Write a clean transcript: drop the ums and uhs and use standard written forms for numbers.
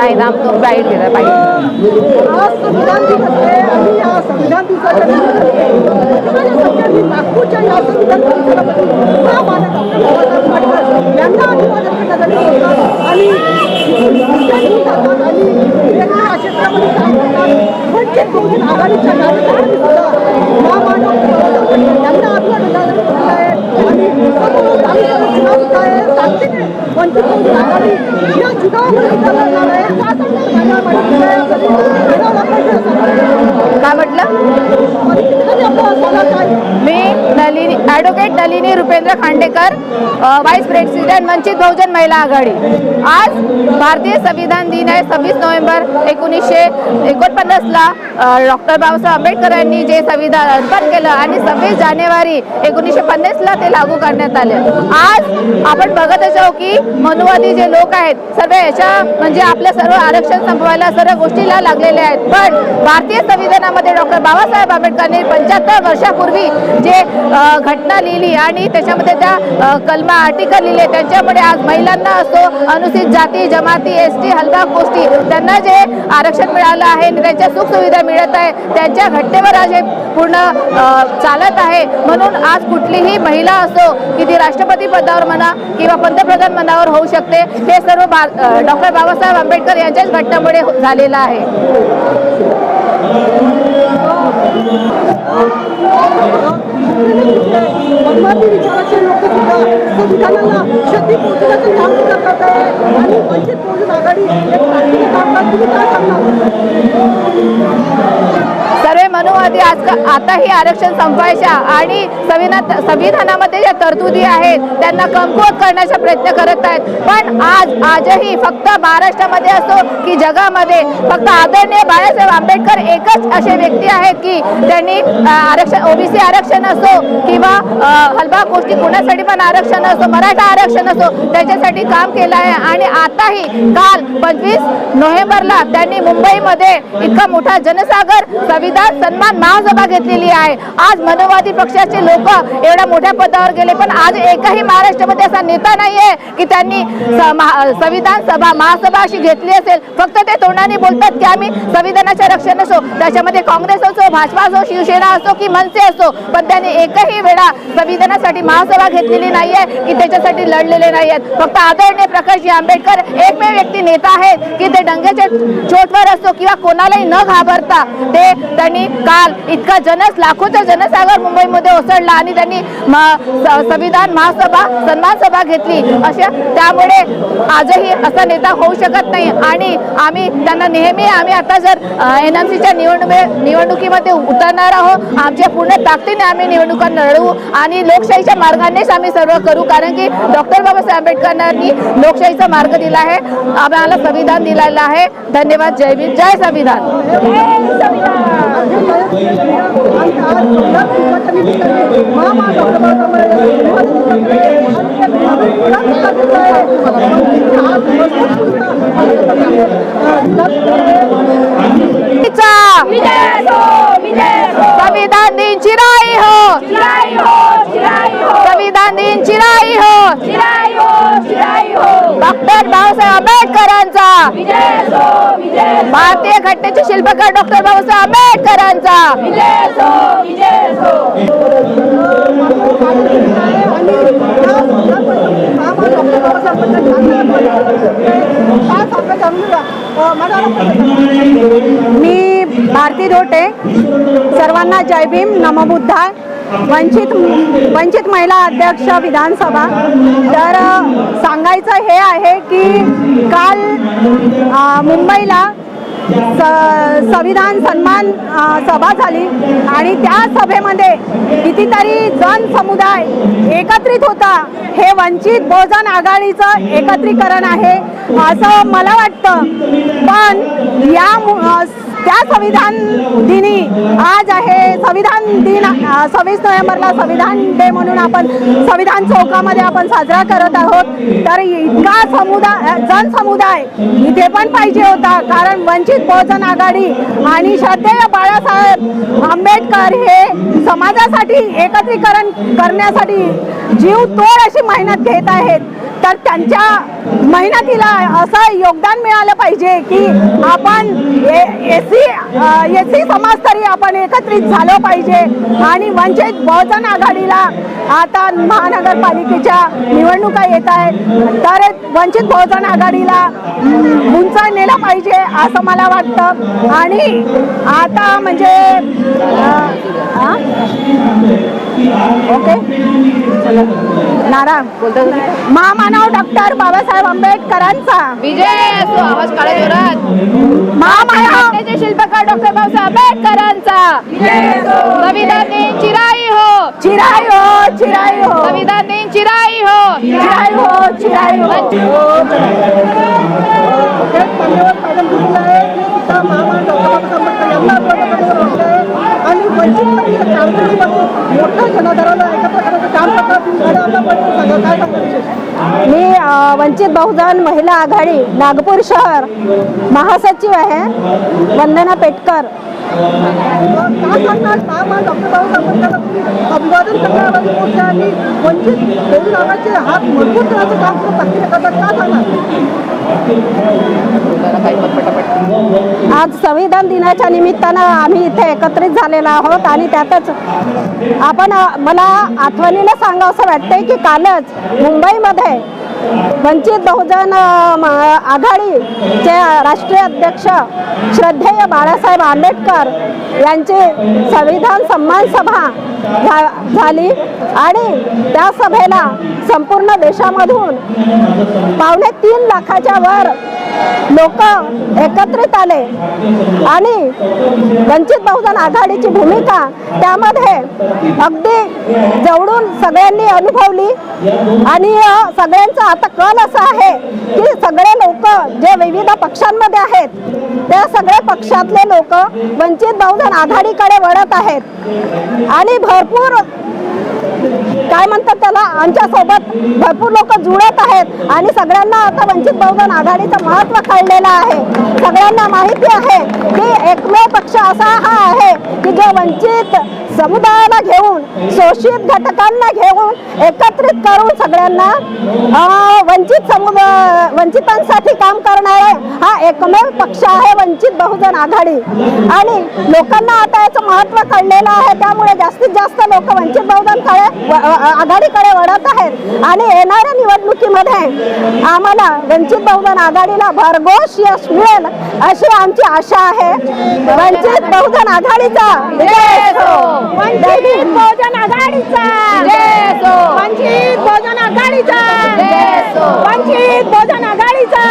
नाही नाम तो बाहेर गेला पाहिजे। काय म्हटलं? मी Nalini advocate Nalini Rupendra Khandekar, vice president Vanchit Bahujan Mahila Aghadi. आज भारतीय संविधान दिन आहे। 26 नोव्हेंबर 1949 ला डॉक्टर बाबासाहेब आंबेडकर यांनी जे संविधान अर्पण केलं आणि 26 जानेवारी 1950 ला ते लागू करण्यात आले। आज आपण बघत आहोत की मनुवादी जे लोक आहेत सर्व याच्या म्हणजे आपल्या सर्व आरक्षण संपवायला सर्व गोष्टीला लागलेले आहेत, पण भारतीय संविधानामध्ये डॉक्टर बाबासाहेब आंबेडकरांनी 75 वर्षापूर्वी जे घटना लिहिली आणि त्याच्यामध्ये त्या कलमा आर्टिकल लिहिले, त्याच्यामुळे आज महिलांना असो, अनुसूचित जाती जमाती एसटी हलवा गोष्टी त्यांना जे आरक्षण मिळालं आहे, त्यांच्या सुख सुविधा मिळत आहे, त्यांच्या घटनेवर आज हे पूर्ण चालत आहे। म्हणून आज कुठलीही महिला असो की ती राष्ट्रपती पदावर म्हणा किंवा पंतप्रधान पदावर होऊ शकते, हे सर्व डॉक्टर बाबासाहेब आंबेडकर यांच्याच घटनेमुळे झालेलं आहे। सर्व मनुवादी आताही आरक्षण संपवायच्या आणि संविधानामध्ये ज्या तरतुदी आहेत त्यांना कमकुवत करण्याचा प्रयत्न करत आहेत, पण आजही फक्त महाराष्ट्रामध्ये असो की जगामध्ये फक्त आदरणीय बाळासाहेब आंबेडकर एकच असे व्यक्ती आहेत की त्यांनी आरक्षण ओबीसी आरक्षण असो किंवा हलवा गोष्टी कोणासाठी पण आरक्षण असो, मराठा आरक्षण असो, त्याच्यासाठी काम केलं आहे। आणि आताही काल 25 नोव्हेंबरला त्यांनी मुंबईमध्ये इतका मोठा जनसागर संविधान सन्मान महासभा घेतलेली आहे। आज मनुवादी पक्षाचे लोक एवढ्या मोठ्या पदावर गेले, पण आज एकही महाराष्ट्रामध्ये असा नेता नाहीये की त्यांनी संविधान सभा महासभा अशी घेतली असेल। फक्त ते तोंडाने बोलतात की आम्ही संविधानाचे रक्षण असो, त्याच्यामध्ये काँग्रेस असो, भाजपा असो, शिवसेना असो की मनसे असो, पण त्यांनी एकही वेळा संविधानासाठी महासभा घेतलेली नाहीये की त्याच्यासाठी लढलेले नाहीयेत। फक्त आदरणीय प्रकाशजी आंबेडकर एकमेव व्यक्ती नेता आहेत की ते डंग्याच्या चोटवर असो किंवा कोणालाही न घाबरता त्यांनी काल इतका लाखोचा जनसागर मुंबईमध्ये ओसरला आणि त्यांनी संविधान महासभा सन्मान सभा घेतली अशा, त्यामुळे आजही असा नेता होऊ शकत नाही। आणि आम्ही त्यांना नेहमी आम्ही आता जर NMCच्या निवडणुकीमध्ये उतरणार आहोत, आमच्या पूर्ण ताकदीने आम्ही निवडणुका लढवू आणि लोकशाहीच्या मार्गानेच आम्ही सर्व करू, कारण की डॉक्टर बाबासाहेब आंबेडकरांनी लोकशाहीचा मार्ग दिला आहे, आम्हाला संविधान दिलेलं आहे। धन्यवाद। जय भीम, जय संविधान। संविधान दिन चिराई हो, संविधान दिन चिराई हो, डॉक्टर बाबासाहेब आंबेडकरांचा, भारतीय घटनेचे शिल्पकार डॉक्टर बाबासाहेब आंबेडकरांचा। मी भारती धोटे, सर्वांना जय भीम, नमो बुद्धाय। वंचित महिला अध्यक्ष विधानसभा। तर सांगायचं हे आहे की काल मुंबईला संविधान सन्मान सभा झाली आणि त्या सभेमध्ये कितीतरी जन समुदाय एकत्रित होता। हे वंचित बहुजन आघाडीचं एकत्रीकरण आहे असं मला वाटतं, पण त्या संविधान दिनी आज आहे संविधान दिन, 26 नोव्हेंबरला संविधान डे म्हणून आपण संविधान चौकामध्ये आपण साजरा करत आहोत। तर इतका जनसमुदाय इथे पण पाहिजे होता, कारण वंचित बहुजन आघाडी आणि श्रद्धेय बाळासाहेब आंबेडकर हे समाजासाठी एकत्रीकरण करण्यासाठी जीव तोड अशी मेहनत घेत आहेत। तर त्यांच्या मेहनतीला असं योगदान मिळालं पाहिजे की आपण एस सी समाज तरी आपण एकत्रित झालो पाहिजे. आणि वंचित बहुजन आघाडीला आता महानगरपालिकेच्या निवडणुका येत आहेत तर वंचित बहुजन आघाडीला उंच नेलं पाहिजे असं मला वाटतं. आणि आता म्हणजे ओके नारा महामानव डॉक्टर बाबासाहेब आंबेडकरांचा विजय असो. आवाज काढा जोरात. महामानव शिल्पकार डॉक्टर बाबासाहेब आंबेडकरांचा संविधान दिन चिराई हो. चिराई हो चिराई हो संविधान दिन चिराई हो. चिराई हो चिराई आणि मोठ्या जनाधाराला एकत्र करायचं काम करतात. मी वंचित बहुजन महिला आघाडी नागपूर शहर महासचिव आहे वंदना पेटकर. काय सांगणार महामान डॉक्टर बाबासाहेब आंबेडकरांना तुम्ही अभिवादन करण्याआधी मोठ्या आणि वंचित बहुजन आघाडीचे हात मजबूत करण्याचं काम तुम्ही प्रक्रिया करतात. काय सांगणार? आज संविधान दिनाच्या निमित्तानं आम्ही इथे एकत्रित झालेलो आहोत आणि त्यातच आपण मला आठवणीला सांगावंसं वाटतंय की कालच मुंबईमध्ये वंचित बहुजन आघाडीचे राष्ट्रीय अध्यक्ष श्रद्धेय बाळासाहेब आंबेडकर यांची संविधान सन्मान सभा झाली आणि त्या सभेला संपूर्ण देशामधून 2.5 लाखाच्या वर लोक एकत्रित आले आणि वंचित बहुजन आघाडीची भूमिका त्यामध्ये अगदी जवळून सगळ्यांनी अनुभवली. आणि सगळ्यांचा आता कल असा आहे की सगळे लोक जे विविध पक्षांमध्ये आहेत त्या सगळ्या पक्षातले लोक वंचित बहुजन आघाडीकडे वळत आहेत आणि भरपूर काय म्हणतात त्याला आमच्यासोबत भरपूर लोक जुळत आहेत आणि सगळ्यांना आता वंचित बहुजन आघाडीचं महत्त्व कळलेलं आहे. सगळ्यांना माहिती आहे की एकमेव पक्ष असा हा आहे की जो वंचित समुदायाला घेऊन शोषित घटकांना घेऊन एकत्रित करून सगळ्यांना वंचितांसाठी काम करणारे हा एकमेव पक्ष आहे वंचित बहुजन आघाडी. आणि लोकांना आता याचं महत्त्व कळलेलं आहे त्यामुळे जास्तीत जास्त लोक वंचित बहुजन आघाडीकडे वळत आहेत आणि येणाऱ्या निवडणुकीमध्ये आम्हाला वंचित बहुजन आघाडीला भरघोस यश मिळेल अशी आमची आशा आहे. वंचित बहुजन आघाडीचा वंचित बहुजन आघाडीचा वंचित बहुजन आघाडीचा वंचित बहुजन आघाडीचा